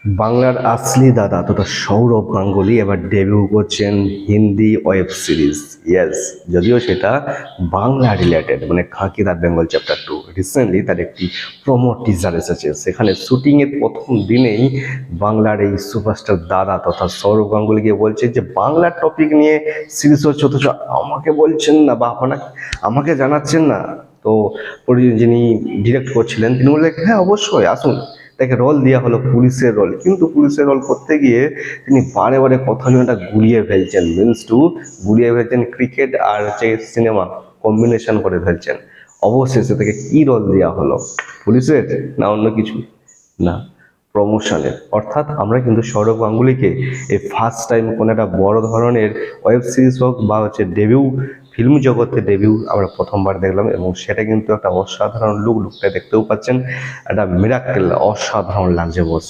বাংলার আসলি দাদা তথা সৌরভ গাঙ্গুলি এবার ডেবিউ করছেন হিন্দি ওয়েব সিরিজ। ইয়েস, যদিও সেটা বাংলা রিলেটেড, মানে খাকি দ্য বেঙ্গল চ্যাপ্টার 2। রিসেন্টলি তার একটি প্রোমো টিজার এসেছে। সেখানে শুটিংয়ের প্রথম দিনেই বাংলার এই সুপারস্টার দাদা তথা সৌরভ গাঙ্গুলি গিয়ে বলছে যে বাংলার টপিক নিয়ে সিরিজ হচ্ছে, অথচ আমাকে বলছেন না বা আমাকে জানাচ্ছেন না। তো যিনি ডিরেক্ট করছিলেন তিনি বললেন, হ্যাঁ অবশ্যই আসুন। তাকে রোল দেওয়া হলো পুলিশের রোল, কিন্তু পুলিশের রোল করতে গিয়ে তিনি বারে বারে কথাটা গুলিয়ে ফেলছেন। গুলিয়ে ফেলছেন ক্রিকেট আর হচ্ছে সিনেমা কম্বিনেশন করে ফেলছেন। অবশেষে তাকে কি রোল দেওয়া হলো, পুলিশের না অন্য কিছু? না, প্রমোশনের। অর্থাৎ আমরা কিন্তু সৌরভ গাঙ্গুলিকে এই ফার্স্ট টাইম কোনো একটা বড় ধরনের ওয়েব সিরিজ হোক বা হচ্ছে ডেবিউ, ফিল্ম জগতে ডেবিউ আমরা প্রথমবার দেখলাম, এবং সেটা কিন্তু একটা অসাধারণ লুকটা দেখতেও পাচ্ছেন, একটা মিরাক্কেল, অসাধারণ লাগছে বস।